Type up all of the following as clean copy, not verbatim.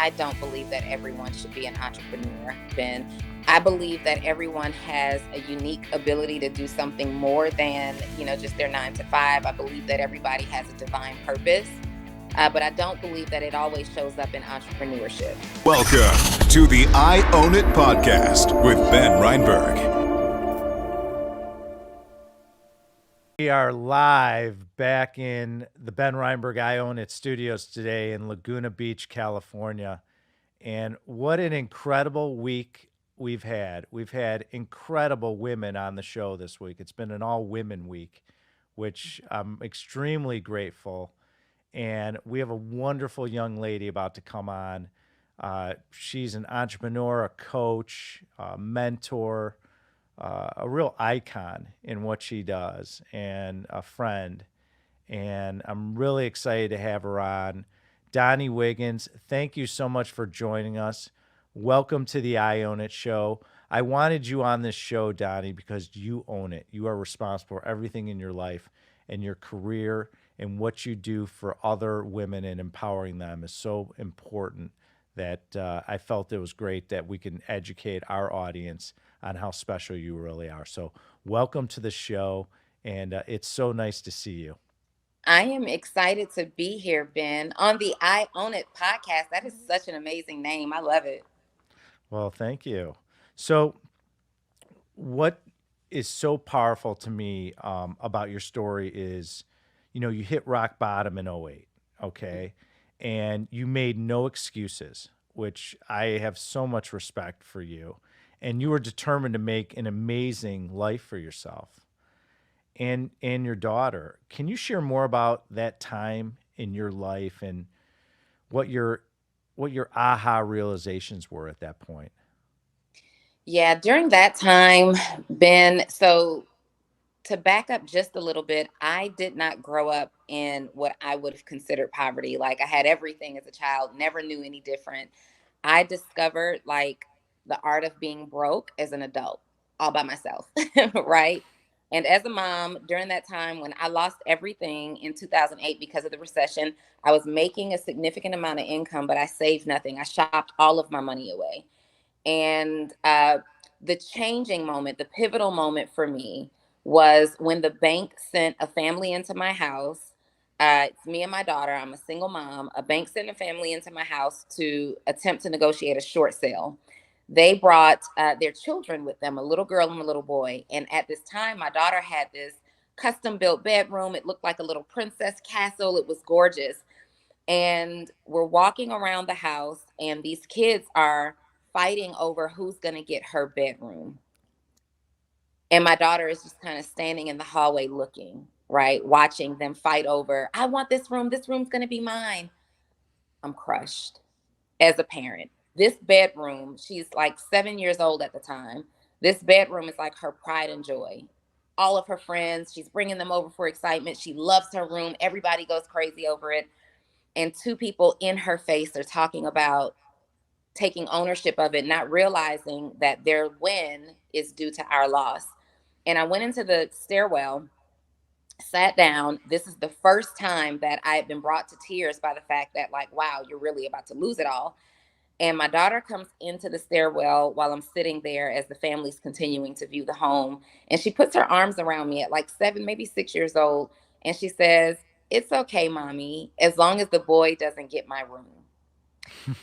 I don't believe that everyone should be an entrepreneur, Ben. I believe that everyone has a unique ability to do something more than, just their 9 to 5. I believe that everybody has a divine purpose, but I don't believe that it always shows up in entrepreneurship. Welcome to the I Own It podcast with Ben Reinberg. We are live back in the Ben Reinberg I Own It studios today in Laguna Beach, California. And what an incredible week we've had. We've had incredible women on the show this week. It's been an all-women week, which I'm extremely grateful. And we have a wonderful young lady about to come on. She's an entrepreneur, a coach, a mentor, a real icon in what she does, and a friend. And I'm really excited to have her on. Donni Wiggins, thank you so much for joining us. Welcome to the I Own It show. I wanted you on this show, Donni, because you own it. You are responsible for everything in your life, and your career and what you do for other women and empowering them is so important that I felt it was great that we can educate our audience on how special you really are. So welcome to the show, and it's so nice to see you. I am excited to be here, Ben, on the I Own It podcast. That is such an amazing name. I love it. Well, thank you. So what is so powerful to me about your story is, you hit rock bottom in '08, okay? And you made no excuses, which I have so much respect for you. And you were determined to make an amazing life for yourself and your daughter. Can you share more about that time in your life and what your aha realizations were at that point? Yeah, during that time, Ben, so to back up just a little bit, I did not grow up in what I would have considered poverty. Like I had everything as a child, never knew any different. I discovered like the art of being broke as an adult, all by myself, right? And as a mom, during that time when I lost everything in 2008 because of the recession, I was making a significant amount of income, but I saved nothing. I shopped all of my money away. And the changing moment, the pivotal moment for me was when the bank sent a family into my house. It's me and my daughter. I'm a single mom. A bank sent a family into my house to attempt to negotiate a short sale. They brought their children with them, a little girl and a little boy. And at this time, my daughter had this custom built bedroom. It looked like a little princess castle. It was gorgeous. And we're walking around the house, and these kids are fighting over who's going to get her bedroom. And my daughter is just kind of standing in the hallway looking, right? Watching them fight over, I want this room. This room's going to be mine. I'm crushed as a parent. This bedroom, she's like 7 years old at the time. This bedroom is like her pride and joy. All of her friends, she's bringing them over for excitement. She loves her room. Everybody goes crazy over it. And two people in her face are talking about taking ownership of it, not realizing that their win is due to our loss. And I went into the stairwell, sat down. This is the first time that I had been brought to tears by the fact that, like, wow, you're really about to lose it all. And my daughter comes into the stairwell while I'm sitting there as the family's continuing to view the home. And she puts her arms around me at like 7, maybe 6 years old. And she says, it's okay, mommy, as long as the boy doesn't get my room.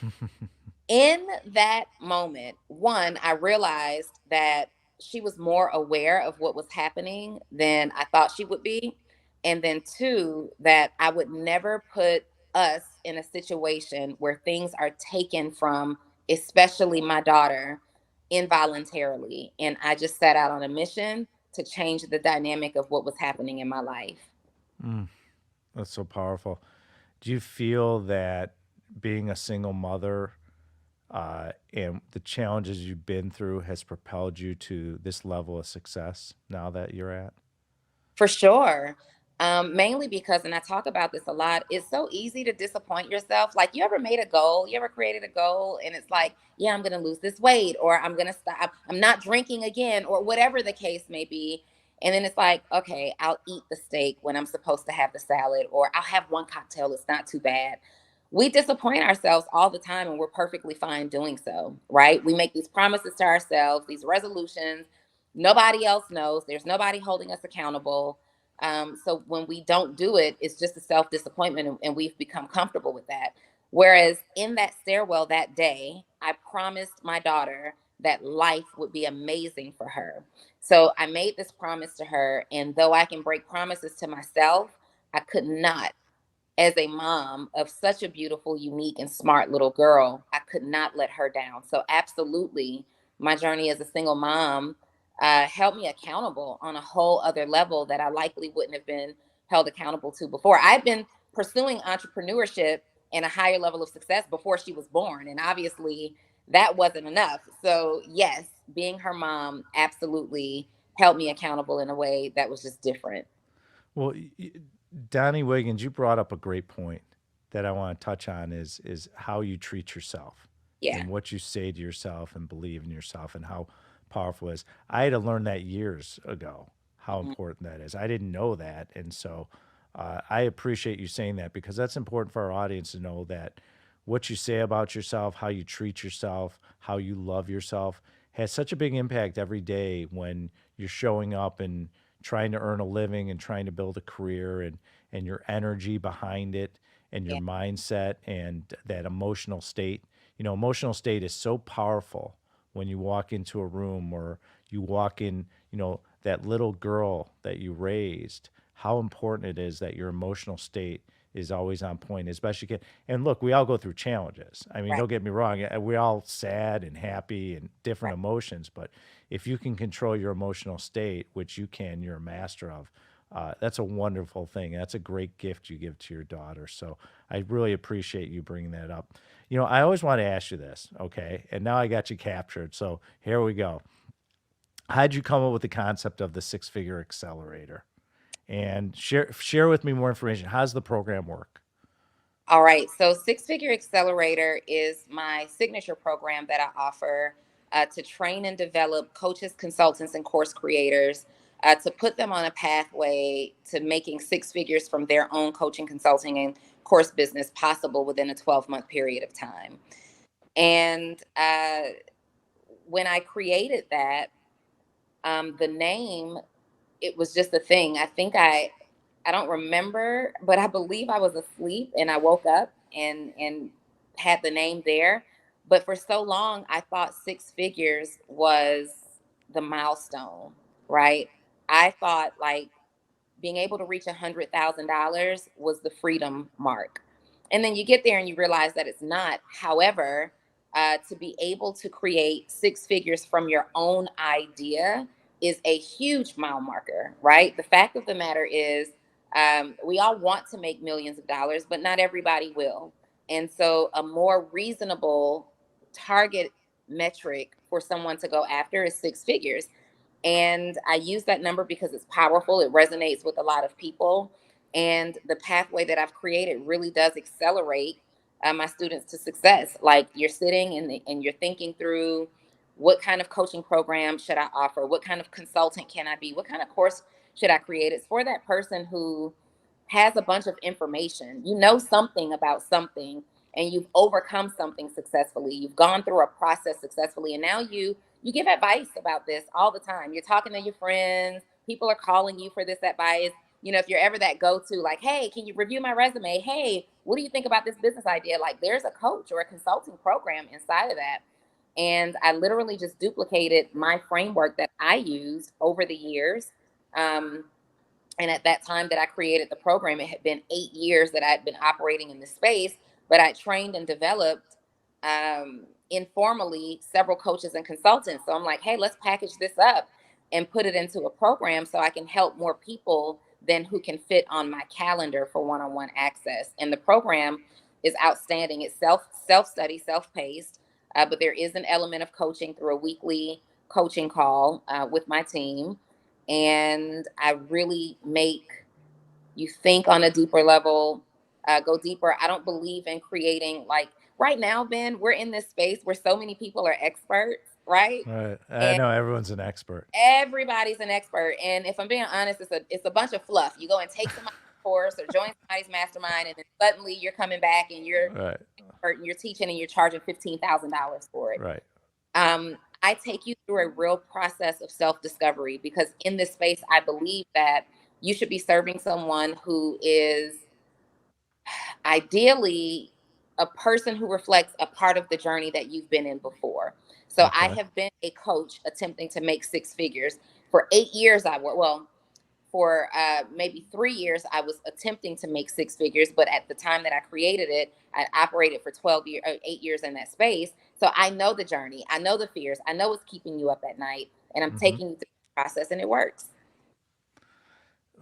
In that moment, one, I realized that she was more aware of what was happening than I thought she would be. And then two, that I would never put us in a situation where things are taken from, especially my daughter, involuntarily. And I just set out on a mission to change the dynamic of what was happening in my life. That's so powerful. Do you feel that being a single mother and the challenges you've been through has propelled you to this level of success now that you're at? For sure. Mainly because, and I talk about this a lot, it's so easy to disappoint yourself. Like, you ever made a goal? You ever created a goal and it's like, yeah, I'm going to lose this weight, or I'm going to stop, I'm not drinking again, or whatever the case may be. And then it's like, okay, I'll eat the steak when I'm supposed to have the salad, or I'll have one cocktail. It's not too bad. we disappoint ourselves all the time, and we're perfectly fine doing so, right? We make these promises to ourselves, these resolutions. Nobody else knows. There's nobody holding us accountable. So when we don't do it, it's just a self disappointment, and we've become comfortable with that. Whereas in that stairwell that day, I promised my daughter that life would be amazing for her. So I made this promise to her, and though I can break promises to myself, I could not, as a mom of such a beautiful, unique, and smart little girl, I could not let her down. So, absolutely, my journey as a single mom held me accountable on a whole other level that I likely wouldn't have been held accountable to before. I'd been pursuing entrepreneurship and a higher level of success before she was born. And obviously, that wasn't enough. So, yes, being her mom absolutely held me accountable in a way that was just different. Well, Donnie Wiggins, you brought up a great point that I want to touch on is how you treat yourself Yeah. and what you say to yourself and believe in yourself and how powerful it is. I had to learn that years ago, how Mm, important that is. I didn't know that. And so I appreciate you saying that because that's important for our audience to know that what you say about yourself, how you treat yourself, how you love yourself has such a big impact every day when you're showing up and trying to earn a living and trying to build a career and your energy behind it and your yeah. mindset and that emotional state. You know, emotional state is so powerful when you walk into a room or you walk in, you know, that little girl that you raised, how important it is that your emotional state is always on point, especially and look, we all go through challenges. I mean, Right. don't get me wrong, we're all sad and happy and different Right. emotions, but if you can control your emotional state, which you can, you're a master of, that's a wonderful thing. That's a great gift you give to your daughter. So I really appreciate you bringing that up. You know, I always want to ask you this, okay? And now I got you captured. So here we go. How'd you come up with the concept of the Six Figure Accelerator? And share with me more information. How does the program work? All right. So, Six Figure Accelerator is my signature program that I offer to train and develop coaches, consultants, and course creators to put them on a pathway to making six figures from their own coaching, consulting, and course business possible within a 12-month period of time. And when I created that, the name, it was just a thing. I don't remember, but I believe I was asleep and I woke up and had the name there. But for so long, I thought six figures was the milestone, right? I thought like being able to reach $100,000 was the freedom mark. And then you get there and you realize that it's not. However, to be able to create six figures from your own idea is a huge mile marker, right? The fact of the matter is, we all want to make millions of dollars, but not everybody will. And so, a more reasonable target metric for someone to go after is six figures. And I use that number because it's powerful. It resonates with a lot of people. And the pathway that I've created really does accelerate my students to success. Like you're sitting and you're thinking through what kind of coaching program should I offer? What kind of consultant can I be? What kind of course should I create? It's for that person who has a bunch of information. You know something about something and you've overcome something successfully. You've gone through a process successfully and now you give advice about this all the time. You're talking to your friends, people are calling you for this advice. You know, if you're ever that go-to, like, hey, can you review my resume? Hey, what do you think about this business idea? Like, there's a coach or a consulting program inside of that. And I literally just duplicated my framework that I used over the years. Um, and at that time that I created the program, it had been 8 years that I'd been operating in the space, but I trained and developed informally several coaches and consultants. So I'm like, hey, let's package this up and put it into a program so I can help more people than who can fit on my calendar for one-on-one access. And the program is outstanding. It's self study, self paced, but there is an element of coaching through a weekly coaching call with my team, and I really make you think on a deeper level, go deeper. I don't believe in creating like right now, Ben, we're in this space where so many people are experts, right? Right. I And know everyone's an expert. everybody's an expert. And if I'm being honest, it's a bunch of fluff. You go and take somebody course or join somebody's mastermind, and then suddenly you're coming back and you're Right. expert and you're teaching and you're charging $15,000 for it. Right. I take you through a real process of self discovery, because in this space, I believe that you should be serving someone who is ideally a person who reflects a part of the journey that you've been in before. So I Okay. have been a coach attempting to make six figures for 8 years. For maybe 3 years, I was attempting to make six figures. But at the time that I created it, I operated for 12 years, 8 years in that space. So I know the journey. I know the fears. I know what's keeping you up at night. And I'm Mm-hmm. taking you through the process, and it works.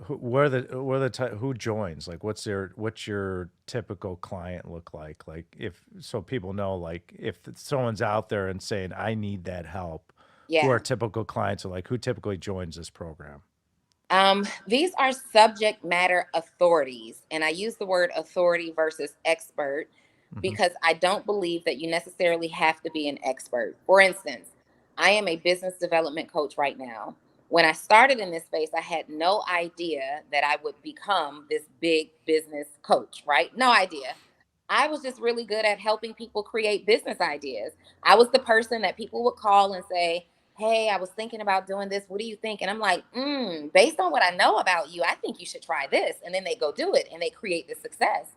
Who joins? Like, what's your typical client look like? Like, if so people know, like, if someone's out there and saying, I need that help, who are Yeah. typical clients, or like who typically joins this program? These are subject matter authorities, and I use the word authority versus expert Mm-hmm. because I don't believe that you necessarily have to be an expert. For instance, I am a business development coach right now. When I started in this space, I had no idea that I would become this big business coach, right? No idea. I was just really good at helping people create business ideas. I was the person that people would call and say, hey, I was thinking about doing this. What do you think? And I'm like, based on what I know about you, I think you should try this. And then they go do it and they create the success.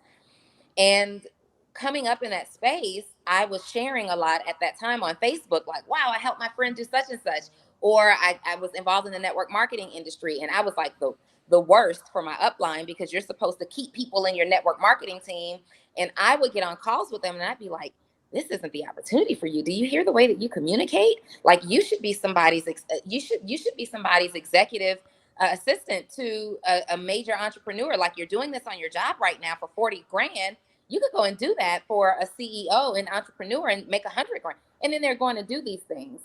And coming up in that space, I was sharing a lot at that time on Facebook, like, wow, I helped my friend do such and such. Or I was involved in the network marketing industry, and I was like the worst for my upline, because you're supposed to keep people in your network marketing team. And I would get on calls with them and I'd be like, this isn't the opportunity for you. Do you hear the way that you communicate? Like, you should be somebody's executive assistant to a major entrepreneur. Like, you're doing this on your job right now for 40 grand. You could go and do that for a CEO and entrepreneur and make 100 grand. And then they're going to do these things.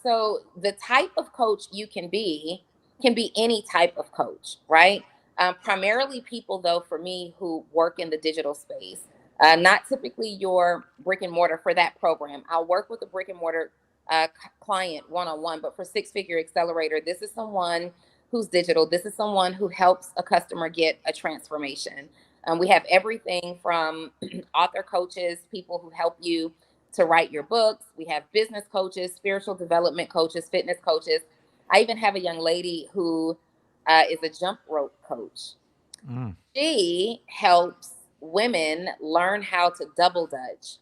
So the type of coach you can be any type of coach, right? Primarily people, though, for me, who work in the digital space, not typically your brick and mortar for that program. I'll work with a brick and mortar client one on one, but for Six Figure Accelerator, this is someone who's digital. This is someone who helps a customer get a transformation. We have everything from author coaches, people who help you to write your books. We have business coaches, spiritual development coaches, fitness coaches. I even have a young lady who is a jump rope coach. Mm. She helps women learn how to double dutch.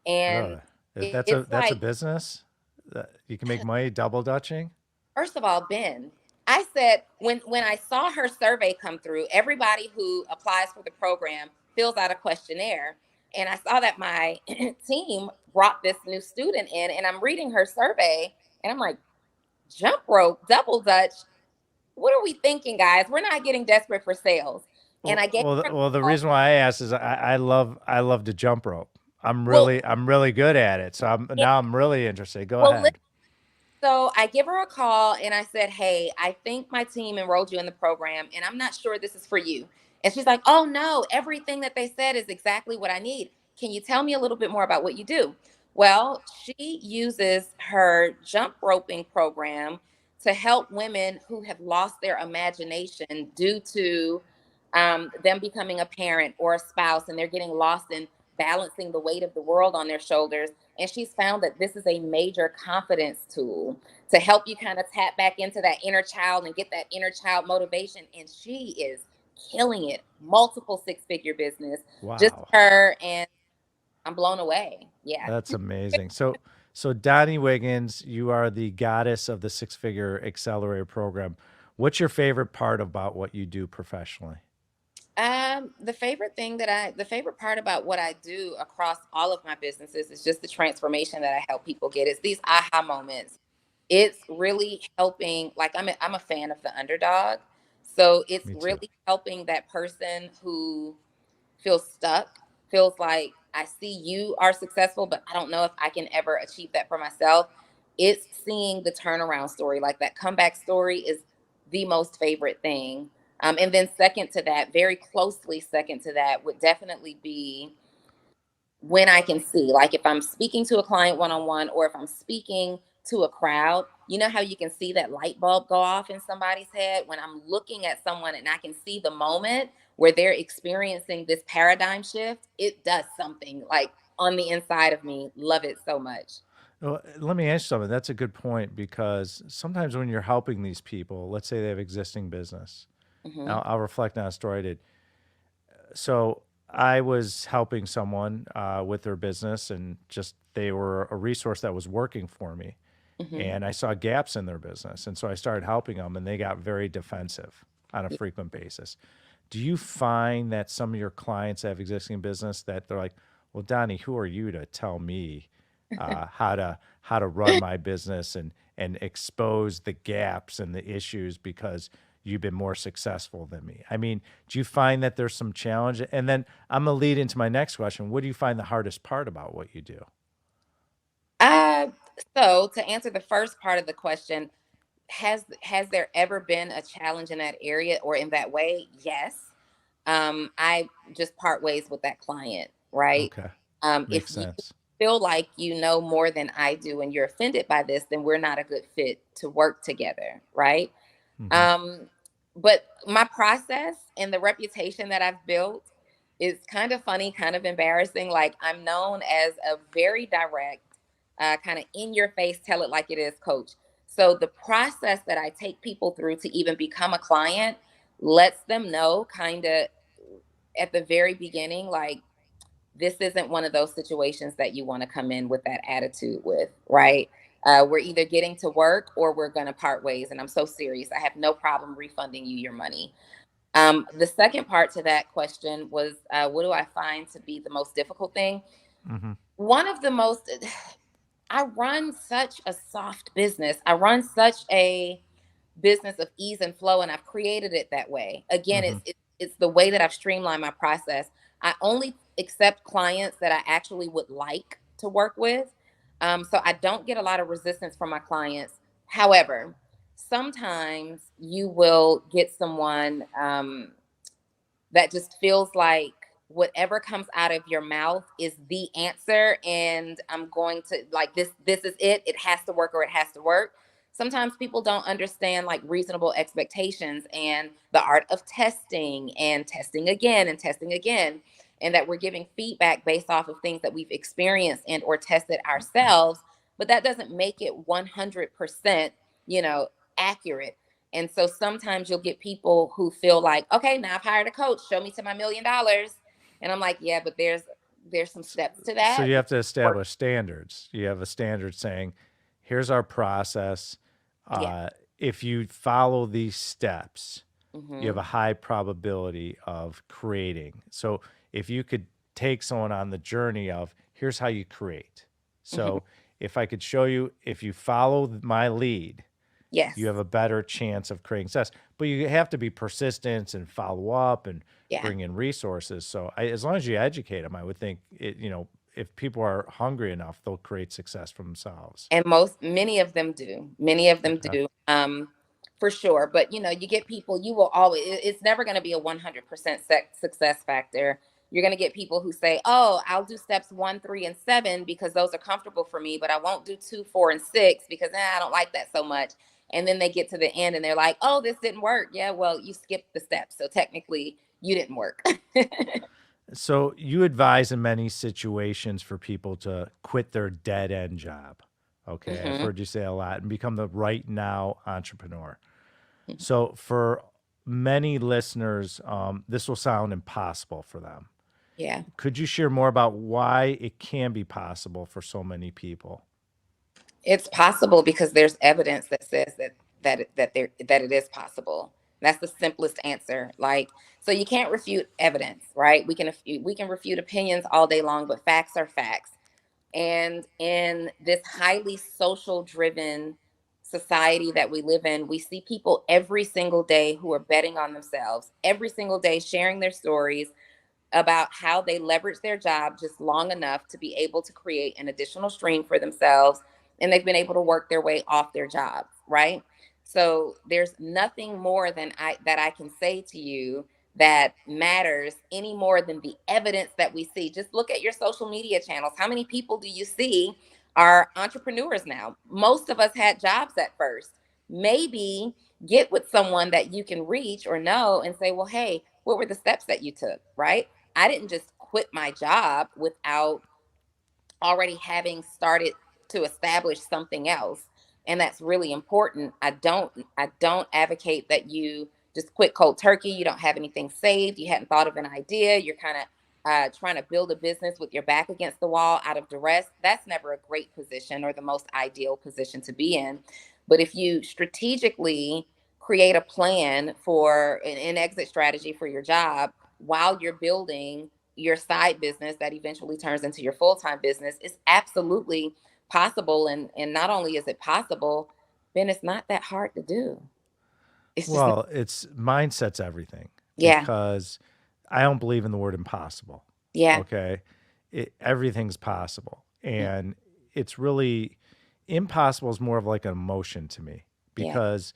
And Really? it's That's like, a business that you can make money double dutching? first of all, Ben, I said, when I saw her survey come through, everybody who applies for the program fills out a questionnaire. And I saw that my team brought this new student in, and I'm reading her survey, and I'm like, jump rope, double dutch. What are we thinking, guys? We're not getting desperate for sales. And I gave her a The call. reason why I asked is I love to jump rope. Well, I'm really good at it. So yeah, I'm really interested. Go well, ahead. so I give her a call and I said, hey, I think my team enrolled you in the program and I'm not sure this is for you. And she's like, oh no, everything that they said is exactly what I need. Can you tell me a little bit more about what you do? Well, she uses her jump roping program to help women who have lost their imagination due to them becoming a parent or a spouse, and they're getting lost in balancing the weight of the world on their shoulders. And she's found that this is a major confidence tool to help you kind of tap back into that inner child and get that inner child motivation. And she is killing it. Multiple six-figure business, just Wow. her, and I'm blown away. Yeah. That's amazing. So Donni Wiggins, you are the goddess of the Six Figure Accelerator program. What's your favorite part about what you do professionally? The favorite part about what I do across all of my businesses is just the transformation that I help people get. It's these aha moments. It's really helping, like, I'm a fan of the underdog. So it's Me too. really helping that person who feels stuck, feels like, I see you are successful, but I don't know if I can ever achieve that for myself. It's seeing the turnaround story, like that comeback story is the most favorite thing. And then second to that, very closely second to that, would definitely be when I can see, like, if I'm speaking to a client one on one, or if I'm speaking to a crowd, you know how you can see that light bulb go off in somebody's head? When I'm looking at someone and I can see the moment where they're experiencing this paradigm shift, it does something like on the inside of me. Love it so much. Well, let me ask you something. That's a good point because sometimes when you're helping these people, let's say they have existing business. Hmm. I'll reflect on a story I did. So I was helping someone with their business, and just they were a resource that was working for me, Hmm. and I saw gaps in their business, and so I started helping them, and they got very defensive on a frequent basis. Do you find that some of your clients have existing business that they're like, "Well, Donnie, who are you to tell me how to run my business and expose the gaps and the issues because you've been more successful than me?" I mean, do you find that there's some challenge? And then I'm gonna lead into my next question. What do you find the hardest part about what you do? Uh, so to answer the first part of the question, has there ever been a challenge in that area or in that way? Yes. I just part ways with that client, right? Okay, If makes you sense. feel like you know more than I do and you're offended by this, then we're not a good fit to work together, right? Hmm. Um, but my process and the reputation that I've built is kind of funny, kind of embarrassing. Like, I'm known as a very direct, kind of in your face, tell it like it is coach. So the process that I take people through to even become a client lets them know kind of at the very beginning, like, this isn't one of those situations that you want to come in with that attitude with, right? We're either getting to work or we're going to part ways. And I'm so serious. I have no problem refunding you your money. The second part to that question was, what do I find to be the most difficult thing? Hmm. One of the most, I run such a soft business. I run such a business of ease and flow, and I've created it that way. Again, Hmm. it's the way that I've streamlined my process. I only accept clients that I actually would like to work with. So I don't get a lot of resistance from my clients. However, sometimes you will get someone that just feels like whatever comes out of your mouth is the answer, and I'm going to, like, this is it, it has to work or it has to work. Sometimes people don't understand like reasonable expectations and the art of testing and testing again and testing again, and that we're giving feedback based off of things that we've experienced and or tested ourselves, but that doesn't make it 100%, you know, accurate. And so sometimes you'll get people who feel like, okay, now I've hired a coach, show me to my $1 million. And I'm like, yeah, but there's some steps to So that. you have to establish standards. You have a standard saying, "Here's our process. Yeah. Uh, if you follow these steps, you have Hmm. a high probability of creating." So if you could take someone on the journey of, here's how you create. Hmm. So if I could show you, if you follow my lead, you Yes. have a better chance of creating success. But you have to be persistent and follow up and Yeah. bring in resources. So as long as you educate them, I would think if people are hungry enough, they'll create success for themselves. And many of them do. Many of them Okay. do. For sure. But you get people, you will always, it's never going to be a 100% success factor. You're going to get people who say, oh, I'll do steps 1, 3, and 7 because those are comfortable for me, but I won't do 2, 4, and 6 because I don't like that so much. And then they get to the end and they're like, oh, this didn't work. Yeah, well, you skipped the steps. So technically, you didn't work. So you advise in many situations for people to quit their dead end job. Okay. I've Hmm. heard you say a lot and become the right now entrepreneur. So for many listeners, this will sound impossible for them. Yeah. Could you share more about why it can be possible for so many people? It's possible because there's evidence that says that it is possible. That's the simplest answer. Like, so you can't refute evidence, right? We can refute opinions all day long, but facts are facts. And in this highly social driven society that we live in, we see people every single day who are betting on themselves, every single day sharing their stories about how they leverage their job just long enough to be able to create an additional stream for themselves, and they've been able to work their way off their jobs, right? So there's nothing more than I can say to you that matters any more than the evidence that we see. Just look at your social media channels. How many people do you see are entrepreneurs now. Most of us had jobs at first. Maybe get with someone that you can reach or know and say, well, hey, what were the steps that you took? Right? I didn't just quit my job without already having started to establish something else, and that's really important. I don't advocate that you just quit cold turkey. You don't have anything saved, you hadn't thought of an idea, you're kind of trying to build a business with your back against the wall out of duress. That's never a great position or the most ideal position to be in. But if you strategically create a plan for an exit strategy for your job while you're building your side business that eventually turns into your full-time business, is absolutely possible. And not only is it possible, then it's not that hard to do. It's just not. Well, it's mindset's everything Yeah. because I don't believe in the word impossible. Yeah. Okay. Everything's possible. And it's really impossible is more of like an emotion to me Yeah. because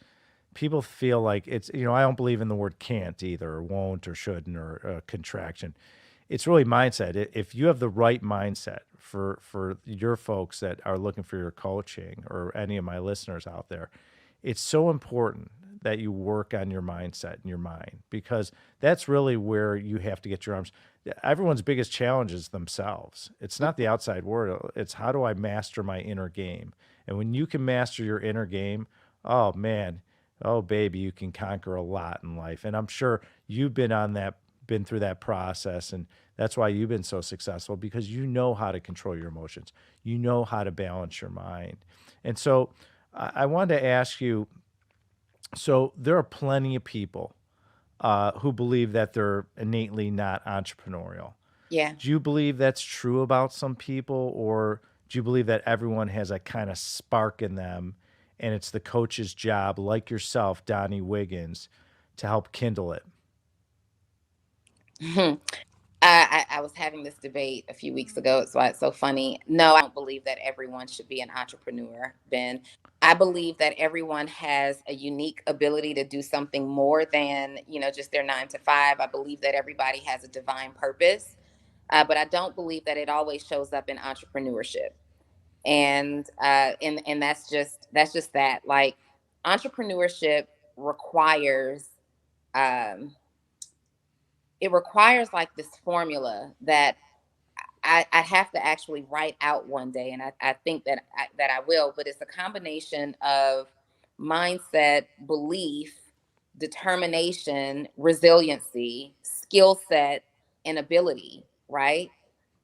people feel like it's, I don't believe in the word can't either, or won't, or shouldn't, or contraction. It's really mindset. If you have the right mindset for your folks that are looking for your coaching or any of my listeners out there, it's so important that you work on your mindset and your mind because that's really where you have to get your arms. Everyone's biggest challenge is themselves. It's not the outside world. It's how do I master my inner game? And when you can master your inner game, oh man, oh baby, you can conquer a lot in life. And I'm sure you've been through that process, and that's why you've been so successful because you know how to control your emotions. You know how to balance your mind. And so I wanted to ask you, so there are plenty of people who believe that they're innately not entrepreneurial. Yeah. Do you believe that's true about some people, or do you believe that everyone has a kind of spark in them and it's the coach's job, like yourself, Donni Wiggins, to help kindle it? I was having this debate a few weeks ago. It's why it's so funny. No, I don't believe that everyone should be an entrepreneur, Ben. I believe that everyone has a unique ability to do something more than, just their 9 to 5. I believe that everybody has a divine purpose, but I don't believe that it always shows up in entrepreneurship. And that's just that. Like, entrepreneurship requires um, it requires like this formula that I have to actually write out one day, and I think that I will. But it's a combination of mindset, belief, determination, resiliency, skill set, and ability, right?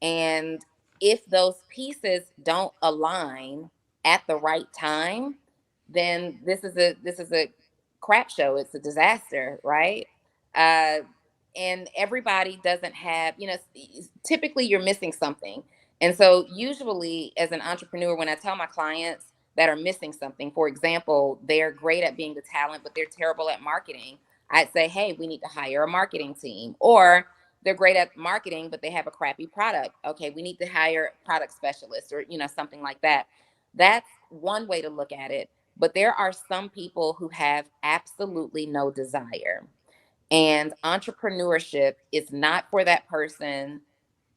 And if those pieces don't align at the right time, then this is a crap show. It's a disaster, right? Uh, and everybody doesn't have, typically you're missing something. And so usually as an entrepreneur, when I tell my clients that are missing something, for example, they're great at being the talent but they're terrible at marketing, I'd say, hey, we need to hire a marketing team. Or they're great at marketing but they have a crappy product, okay, we need to hire product specialists, or something like that. That's one way to look at it. But there are some people who have absolutely no desire, and entrepreneurship is not for that person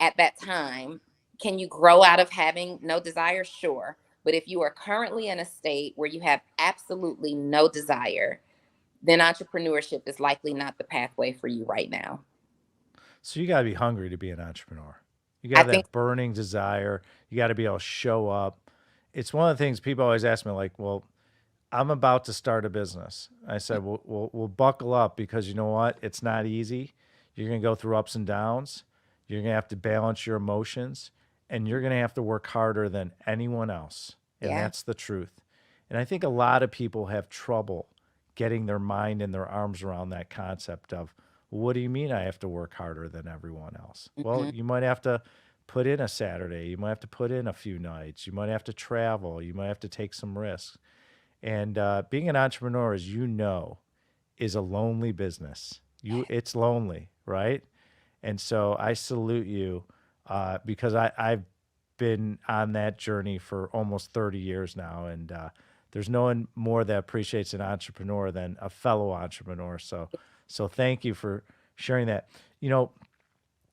at that time. Can you grow out of having no desire? Sure. But if you are currently in a state where you have absolutely no desire, then entrepreneurship is likely not the pathway for you right now. So you got to be hungry to be an entrepreneur. You got to I have think, that burning desire. You got to be able to show up. It's one of the things people always ask me, like, well, I'm about to start a business. I said, we'll buckle up because you know what? It's not easy. You're going to go through ups and downs. You're going to have to balance your emotions, and you're going to have to work harder than anyone else. And yeah. that's the truth. And I think a lot of people have trouble getting their mind and their arms around that concept of, what do you mean I have to work harder than everyone else? Well, Hmm. you might have to put in a Saturday. You might have to put in a few nights. You might have to travel. You might have to take some risks. And being an entrepreneur, as you know, is a lonely business. It's lonely, right? And so I salute you because I've been on that journey for almost 30 years now, and there's no one more that appreciates an entrepreneur than a fellow entrepreneur. So thank you for sharing that. You know,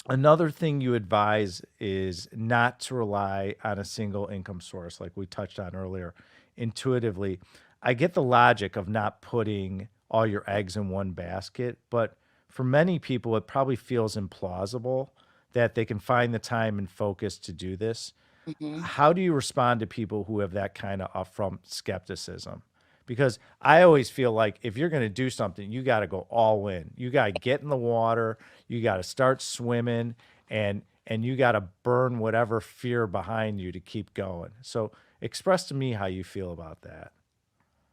Another thing you advise is not to rely on a single income source, like we touched on earlier. Intuitively, I get the logic of not putting all your eggs in one basket, but for many people, it probably feels implausible that they can find the time and focus to do this. Mhm. How do you respond to people who have that kind of upfront skepticism? Because I always feel like if you're going to do something, you got to go all in. You got to get in the water, you got to start swimming, and you got to burn whatever fear behind you to keep going. So express to me how you feel about that.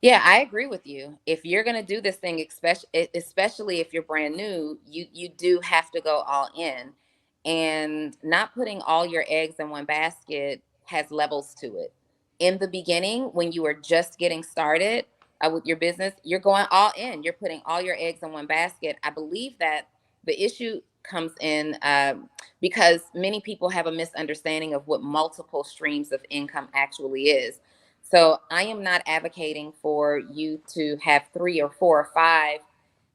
Yeah, I agree with you. If you're going to do this thing, especially if you're brand new, you do have to go all in. And not putting all your eggs in one basket has levels to it. In the beginning, when you are just getting started with your business, you're going all in. You're putting all your eggs in one basket. I believe that the issue comes in because many people have a misunderstanding of what multiple streams of income actually is. So I am not advocating for you to have three or four or five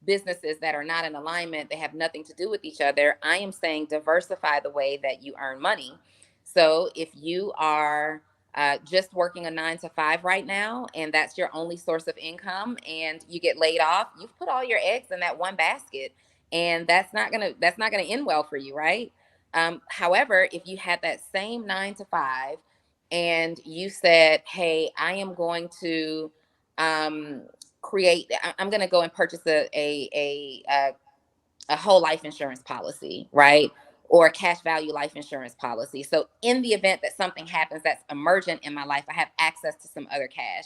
businesses that are not in alignment. They have nothing to do with each other. I am saying diversify the way that you earn money. So if you are just working a 9 to 5 right now, and that's your only source of income, and you get laid off, you've put all your eggs in that one basket, and that's not gonna end well for you, right? However, if you had that same 9 to 5 and you said, "Hey, I am going to um, I'm going to go and purchase a whole life insurance policy, right? Or a cash value life insurance policy. So, in the event that something happens that's emergent in my life, I have access to some other cash.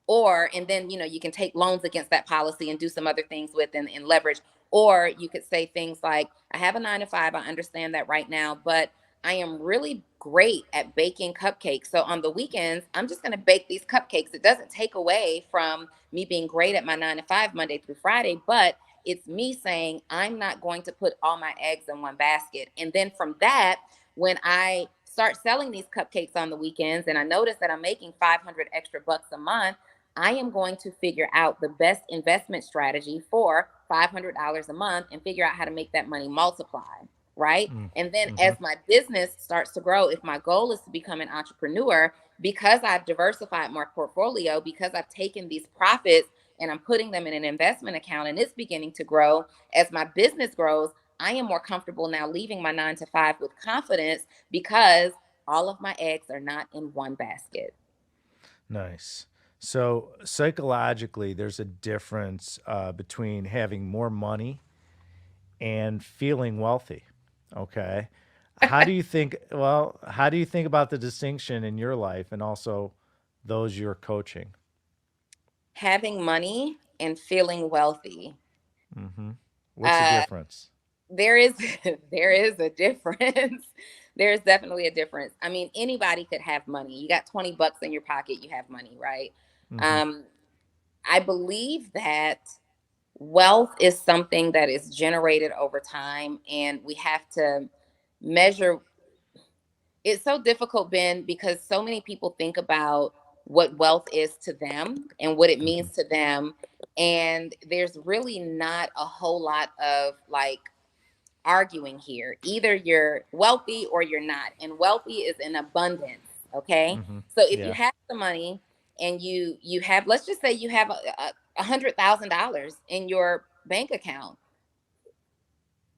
Or, and then, you can take loans against that policy and do some other things with and leverage. Or you could say things like, I have a 9 to 5, I understand that right now, but I am really great at baking cupcakes. So on the weekends, I'm just going to bake these cupcakes. It doesn't take away from me being great at my 9 to 5 Monday through Friday, but it's me saying, I'm not going to put all my eggs in one basket. And then from that, when I start selling these cupcakes on the weekends and I notice that I'm making 500 extra bucks a month, I am going to figure out the best investment strategy for $500 a month and figure out how to make that money multiply. Right. Mm, And then hmm. as my business starts to grow, if my goal is to become an entrepreneur, because I've diversified my portfolio, because I've taken these profits and I'm putting them in an investment account and it's beginning to grow. As my business grows, I am more comfortable now leaving my 9 to 5 with confidence because all of my eggs are not in one basket. Nice. So psychologically, there's a difference between having more money and feeling wealthy. Okay. How do you think about the distinction in your life and also those you're coaching? Having money and feeling wealthy. Hmm. What's the Uh, difference? there is there is a difference. There's definitely a difference. I mean, anybody could have money. You got 20 bucks in your pocket, you have money, right? Hmm. Um, I believe that wealth is something that is generated over time, and we have to measure. It's so difficult, Ben, because so many people think about what wealth is to them and what it Hmm. means to them, and there's really not a whole lot of like arguing here. Either you're wealthy or you're not, and wealthy is in abundance. Okay, Hmm. so if you Yeah. have the money and you have, let's just say you have $100,000 in your bank account,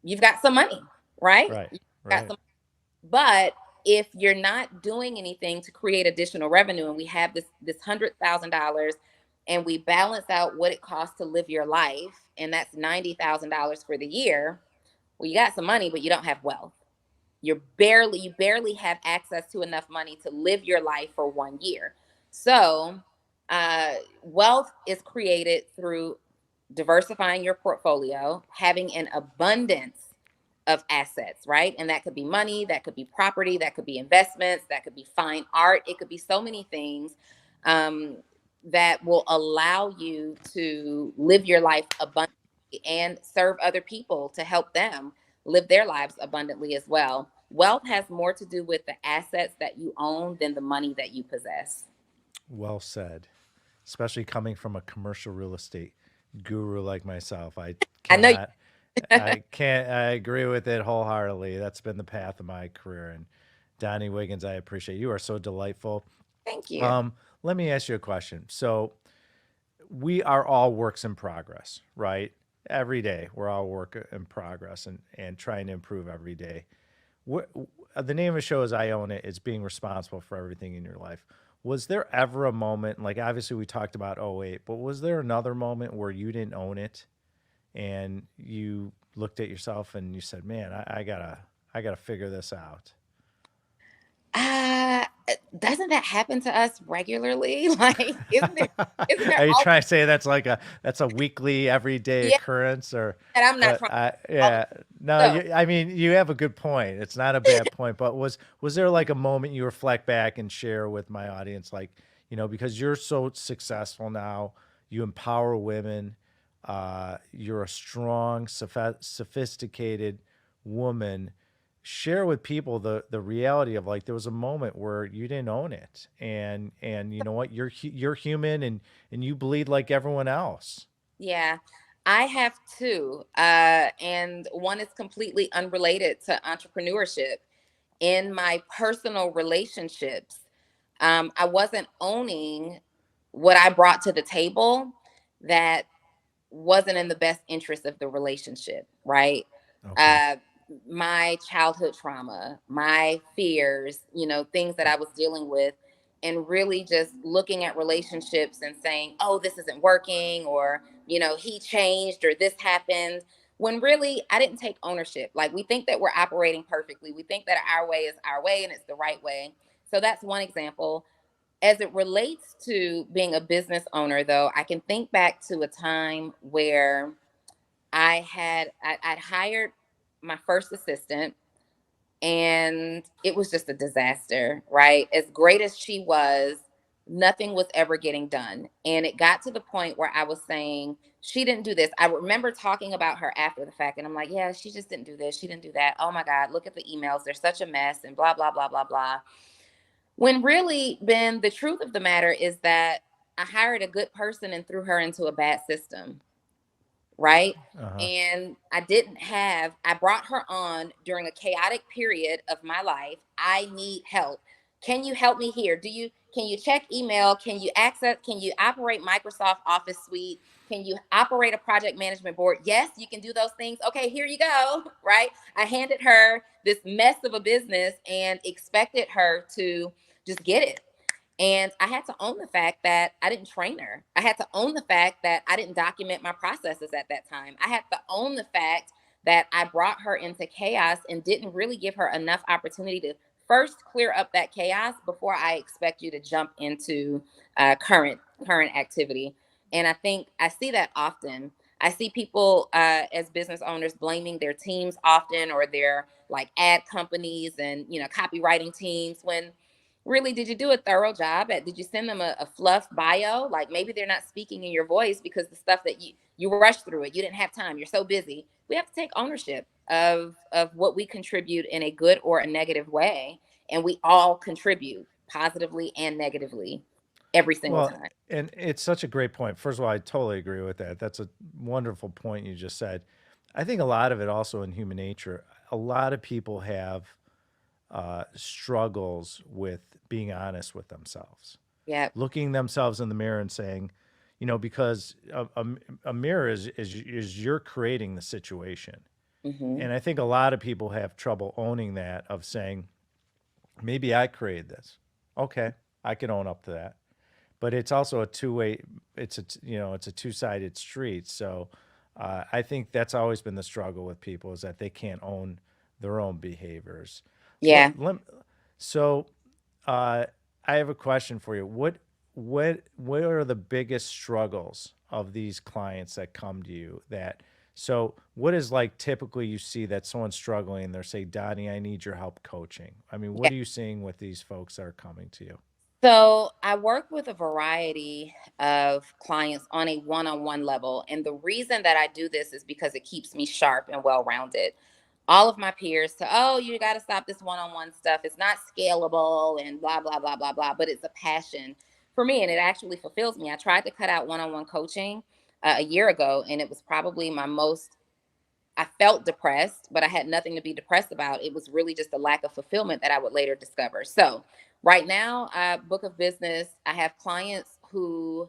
you've got some money, right? Right. You've got Right. some. But if you're not doing anything to create additional revenue, and we have this $100,000, and we balance out what it costs to live your life, and that's $90,000 for the year, well, you got some money, but you don't have wealth. You barely have access to enough money to live your life for 1 year. So wealth is created through diversifying your portfolio, having an abundance of assets, right? And that could be money, that could be property, that could be investments, that could be fine art. It could be so many things um, that will allow you to live your life abundantly and serve other people to help them live their lives abundantly as well. Wealth has more to do with the assets that you own than the money that you possess. Well said. Especially coming from a commercial real estate guru like myself, I I know. cannot. I agree with it wholeheartedly. That's been the path of my career. And Donni Wiggins, I appreciate you are so delightful. Thank you. Um, Let me ask you a question. So we are all works in progress, right? Every day we're all work in progress and trying to improve every day. What, the name of the show is I Own It. It's being responsible for everything in your life. Was there ever a moment, like obviously we talked about '08, but was there another moment where you didn't own it and you looked at yourself and you said, "Man, I gotta figure this out." Uh, doesn't that happen to us regularly? Like, isn't there Are you all trying to say that's a weekly, everyday yeah, occurrence, or? and I'm not But trying all the yeah, no, so I mean, you have a good point. It's not a bad point, but was there like a moment you reflect back and share with my audience, like, because you're so successful now, you empower women, you're a strong, sophisticated woman. Share with people the reality of, like, there was a moment where you didn't own it, and you know what, you're human, and you bleed like everyone else. yeah. I have two, and one is completely unrelated to entrepreneurship. In my personal relationships, I wasn't owning what I brought to the table that wasn't in the best interest of the relationship, right? Okay. Uh, my childhood trauma, my fears, things that I was dealing with, and really just looking at relationships and saying, oh, this isn't working, or, he changed, or this happened. When really, I didn't take ownership. Like, we think that we're operating perfectly. We think that our way is our way and it's the right way. So that's one example. As it relates to being a business owner, though, I can think back to a time where I'd hired my first assistant, and it was just a disaster, right? As great as she was, nothing was ever getting done. And it got to the point where I was saying, she didn't do this. I remember talking about her after the fact, and I'm like, yeah, she just didn't do this. She didn't do that. Oh my God, look at the emails. They're such a mess, and blah, blah, blah, blah, blah. When really, Ben, the truth of the matter is that I hired a good person and threw her into a bad system, right? Uh-huh. And I brought her on during a chaotic period of my life. I need help. Can you help me here? Can you check email? Can you operate Microsoft Office Suite? Can you operate a project management board? Yes, you can do those things. Okay, here you go, right? I handed her this mess of a business and expected her to just get it. And I had to own the fact that I didn't train her. I had to own the fact that I didn't document my processes at that time. I had to own the fact that I brought her into chaos and didn't really give her enough opportunity to first clear up that chaos before I expect you to jump into current activity. And I think I see that often. I see people as business owners blaming their teams often, or their like ad companies and copywriting teams, when really, did you do a thorough job did you send them a fluff bio? Like, maybe they're not speaking in your voice because the stuff that you rushed through it, you didn't have time, you're so busy. We have to take ownership of what we contribute in a good or a negative way, and we all contribute positively and negatively every single Well, time. and it's such a great point. First of all, I totally agree with that. That's a wonderful point you just said. I think a lot of it also in human nature, a lot of people have struggles with being honest with themselves, Yeah. looking themselves in the mirror and saying, because a mirror is you're creating the situation. Hmm. And I think a lot of people have trouble owning that, of saying, maybe I created this. Okay, I can own up to that. But it's also a two-way, it's a two-sided street. So I think that's always been the struggle with people, is that they can't own their own behaviors. Let, Yeah. let, so uh, I have a question for you. What are the biggest struggles of these clients that come to you? So what is, like, typically you see that someone's struggling and they're saying, Donnie, I need your help coaching. I mean, what Yeah. are you seeing with these folks that are coming to you? So I work with a variety of clients on a one-on-one level. And the reason that I do this is because it keeps me sharp and well-rounded. All of my peers to, oh, you got to stop this one-on-one stuff. It's not scalable and blah, blah, blah, blah, blah. But it's a passion for me, and it actually fulfills me. I tried to cut out one-on-one coaching a year ago, and it was probably my most I felt depressed, but I had nothing to be depressed about. It was really just a lack of fulfillment that I would later discover. So right now, book of business, I have clients who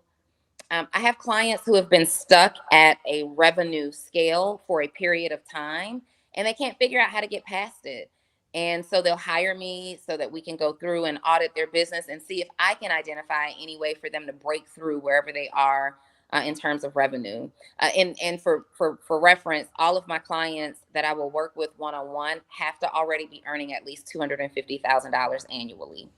have been stuck at a revenue scale for a period of time and they can't figure out how to get past it. And so they'll hire me so that we can go through and audit their business and see if I can identify any way for them to break through wherever they are in terms of revenue. And for reference, all of my clients that I will work with one on one have to already be earning at least $250,000 annually,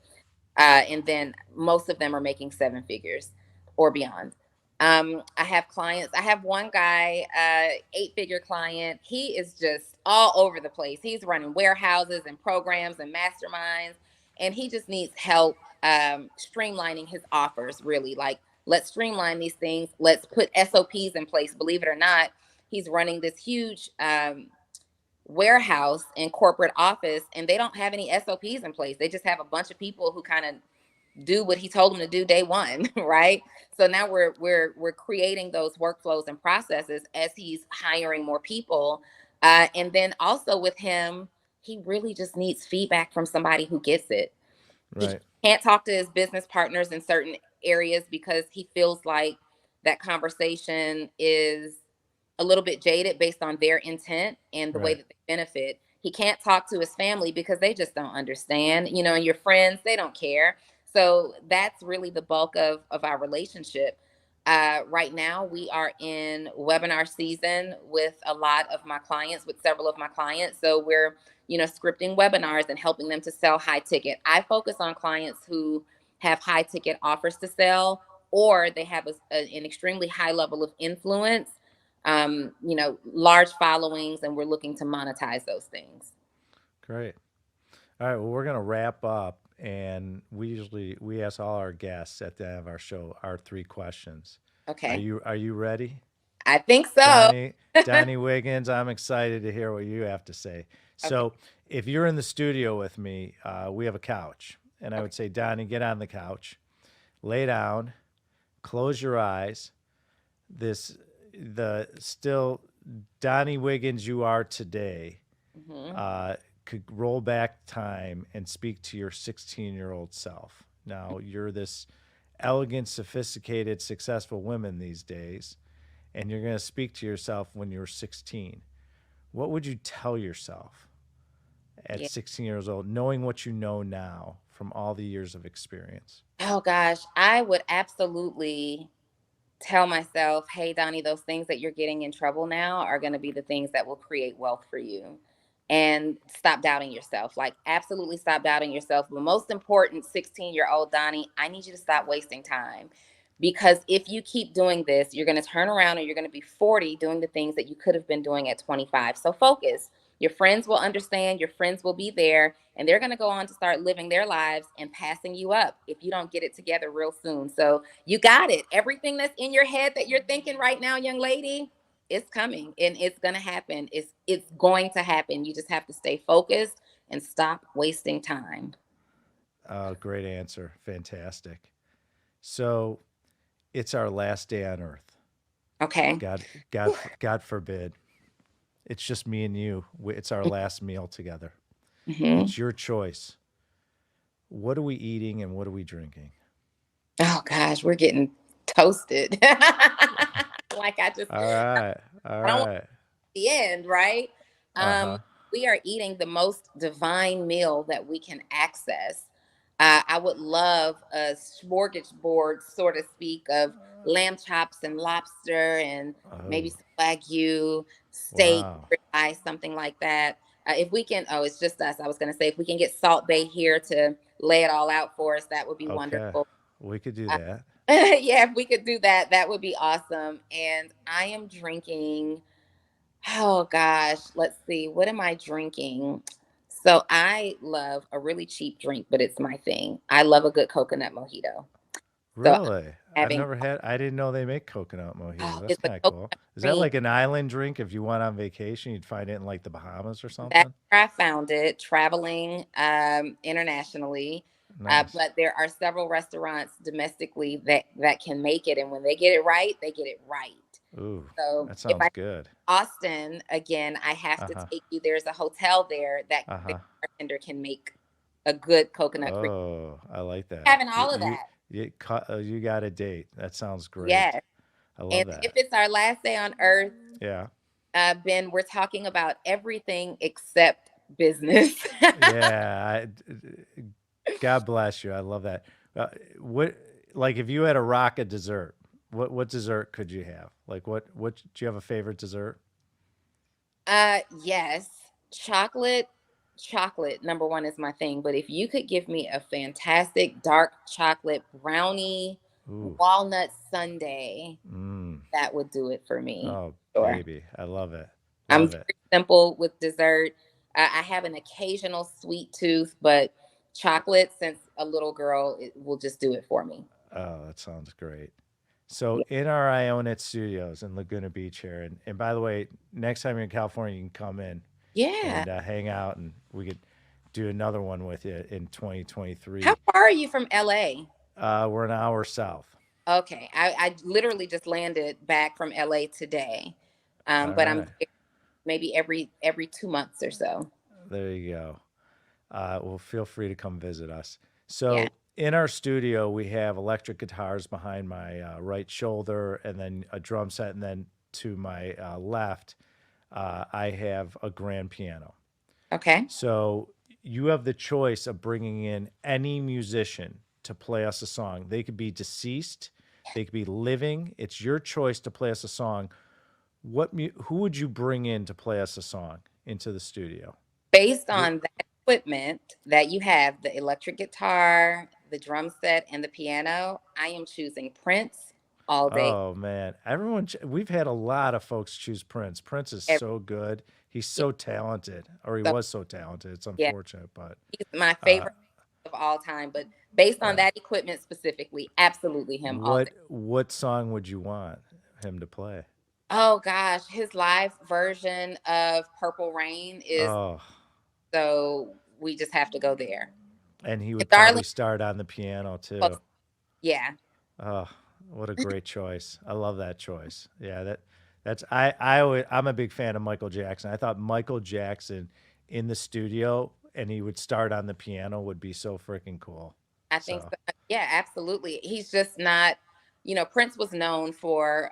and then most of them are making seven figures or beyond. I have clients. I have one guy, eight-figure client. He is just all over the place. He's running warehouses and programs and masterminds, and he just needs help streamlining his offers. Really, like let's streamline these things. Let's put SOPs in place. Believe it or not, he's running this huge warehouse and corporate office, and they don't have any SOPs in place. They just have a bunch of people who kind of do what he told them to do day one, right? So now we're creating those workflows and processes as he's hiring more people, and then also with him, he really just needs feedback from somebody who gets it. He Right. can't talk to his business partners in certain areas because he feels like that conversation is a little bit jaded based on their intent and the way Right. that they benefit. He can't talk to his family because they just don't understand, and your friends, they don't care. So that's really the bulk of our relationship. Right now, we are in webinar season with a lot of my clients, with several of my clients. So we're, scripting webinars and helping them to sell high ticket. I focus on clients who have high ticket offers to sell, or they have an extremely high level of influence, large followings, and we're looking to monetize those things. Great. All right. Well, we're gonna wrap up, and we ask all our guests at the end of our show our three questions. Are Okay. you ready? I think so. Donnie Wiggins, I'm excited to hear what you have to say. Okay. So, if you're in the studio with me, we have a couch, and I Okay. would say, Donnie, get on the couch, lay down, close your eyes. This the still Donnie Wiggins you are today Hmm. could roll back time and speak to your 16-year-old self. Now, you're this elegant, sophisticated, successful woman these days, and you're going to speak to yourself when you were 16. What would you tell yourself at Yeah. 16 years old, knowing what you know now from all the years of experience? Oh gosh, I would absolutely tell myself, hey, Donnie, those things that you're getting in trouble now are going to be the things that will create wealth for you. And stop doubting yourself. Like, absolutely stop doubting yourself. But most important, 16-year-old Donnie, I need you to stop wasting time. Because if you keep doing this, you're going to turn around and you're going to be 40 doing the things that you could have been doing at 25. So focus. Your friends will understand, your friends will be there, and they're going to go on to start living their lives and passing you up if you don't get it together real soon. So you got it. Everything that's in your head that you're thinking right now, young lady, it's coming and it's going to happen. It's going to happen. You just have to stay focused and stop wasting time. Great answer. Fantastic. So, it's our last day on earth. Okay. God forbid. It's just me and you. It's our last meal together. Hmm. It's your choice. What are we eating and what are we drinking? Oh gosh, we're getting toasted. Like I just, All right. All I don't want right. the end, right? Uh Um, huh. we are eating the most divine meal that we can access. I would love a smorgasbord, so to speak, of lamb chops and lobster and maybe Oh, some wagyu steak, wow. ribeye, something like that. If we can, oh, it's just us. I was going to say, if we can get Salt Bay here to lay it all out for us, that would be Okay. wonderful. We could do Uh, that. yeah, if we could do that, that would be awesome. And I am drinking. Oh gosh, let's see. What am I drinking? So I love a really cheap drink, but it's my thing. I love a good coconut mojito. So I'm Really? having, I didn't know they make coconut oh, mojitos. That's it's a kind of cool. coconut Is that cream. like an island drink if you went on vacation, you'd find it in like the Bahamas or That's something? where I found it, traveling internationally. Nice. But there are several restaurants domestically that can make it, and when they get it right, they get it right. Ooh, So that if sounds I good. Austin again, I have to Uh-huh. take you. There's a hotel there that the Uh-huh. bartender can make a good coconut cream. Oh, I like that. Having all of that. You got a date. That sounds great. Yes. I And love if that. it's our last day on earth, Yeah. Ben, we're talking about everything except business. Yeah. God bless you. I love that. Uh, what like if you had a rock of dessert, what dessert could you have? Like what do you have a favorite dessert? Yes, chocolate. Chocolate number one is my thing. But if you could give me a fantastic dark chocolate brownie Ooh. walnut sundae, Mm. that would do it for me. Oh, Sure. baby. I love it. I'm Love it. very simple with dessert. I have an occasional sweet tooth, but chocolate, since a little girl, it will just do it for me. Oh, that sounds great. So Yeah. in our I Own It studios in Laguna Beach here, and by the way, next time you're in California, you can come in Yeah. and hang out, and we could do another one with you in How 2023. far are you from LA? We're an hour south. Okay. I literally just landed back from LA today. All But I'm right, there maybe every 2 months or so. there you go. Well, feel free to come visit us. Yeah. So in our studio, we have electric guitars behind my right shoulder, and then a drum set, and then to my left, I have a grand piano. Okay. So you have the choice of bringing in any musician to play us a song. They could be deceased, they could be living. It's your choice to play us a song. Who would you bring in to play us a song into the studio? Based You're on that equipment that you have, the electric guitar, the drum set, and the piano, I am choosing Prince all day. Oh man, we've had a lot of folks choose Prince. Prince is Every, so good. He's yeah, so talented, or he so was so talented. It's yeah, unfortunate, but he's my uh, favorite of all time. But based on yeah. that equipment specifically, absolutely him all day. What song would you want him to play? Oh gosh, his live version of Purple Rain is, Oh, so we just have to go there. and he And would probably Darling, start on the piano oh, too. yeah, Oh, what a great choice. I love that choice. Yeah, I'm a big fan of Michael Jackson. I thought Michael Jackson in the studio and he would start on the piano would be so freaking cool. I think So, so. Yeah, absolutely. He's just not, Prince was known for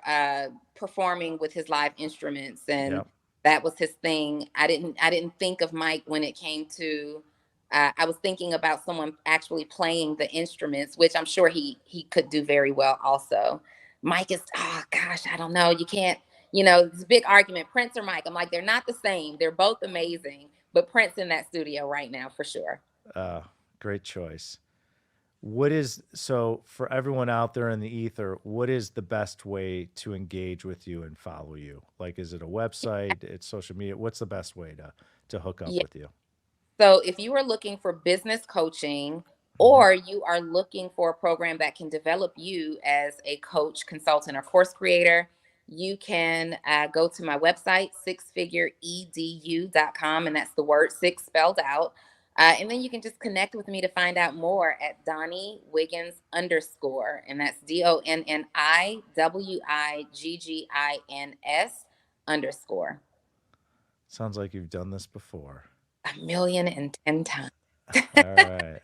performing with his live instruments, and yeah. that was his thing. I didn't think of Mike when it came to I was thinking about someone actually playing the instruments, which I'm sure he could do very well also. Mike is, oh gosh, I don't know. You can't, it's a big argument. Prince or Mike. I'm like, they're not the same. They're both amazing, but Prince in that studio right now for sure. Uh, great choice. So for everyone out there in the ether, what is the best way to engage with you and follow you? Like, is it a website? It's social media. What's the best way to hook up Yeah. with you? So if you are looking for business coaching, Hmm. or you are looking for a program that can develop you as a coach, consultant, or course creator, you can go to my website, sixfigureedu.com, and that's the word six spelled out. And then you can just connect with me to find out more at Donni Wiggins underscore, and that's DonniWiggins underscore. Sounds like you've done this before. 1,010,000 times. All right.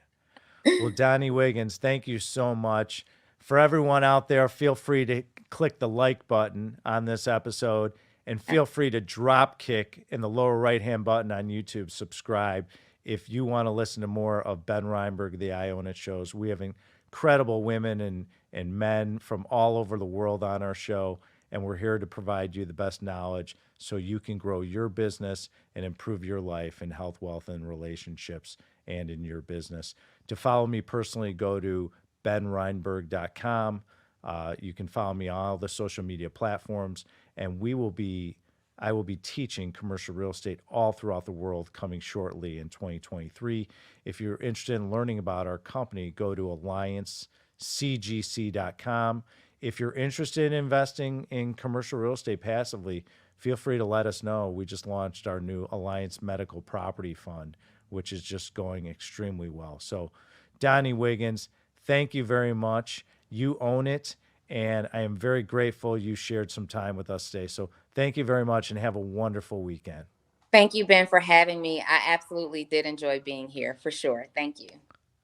Well, Donnie Wiggins, thank you so much. For everyone out there, feel free to click the like button on this episode and feel free to drop kick in the lower right hand button on YouTube, subscribe. If you want to listen to more of Ben Reinberg, the I Own It shows, we have incredible women and men from all over the world on our show. And we're here to provide you the best knowledge so you can grow your business and improve your life in health, wealth, and relationships and in your business. To follow me personally, go to benreinberg.com. You can follow me on all the social media platforms, and I will be teaching commercial real estate all throughout the world coming shortly in 2023. If you're interested in learning about our company, go to alliancecgc.com. If you're interested in investing in commercial real estate passively, feel free to let us know. We just launched our new Alliance Medical Property Fund, which is just going extremely well. So, Donnie Wiggins, thank you very much. You own it. And I am very grateful you shared some time with us today. So thank you very much and have a wonderful weekend. Thank you, Ben, for having me. I absolutely did enjoy being here, for sure. Thank you.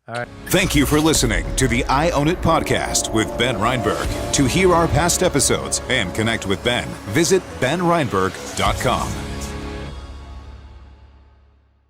All right. Thank you for listening to the I Own It podcast with Ben Reinberg. To hear our past episodes and connect with Ben, visit benreinberg.com.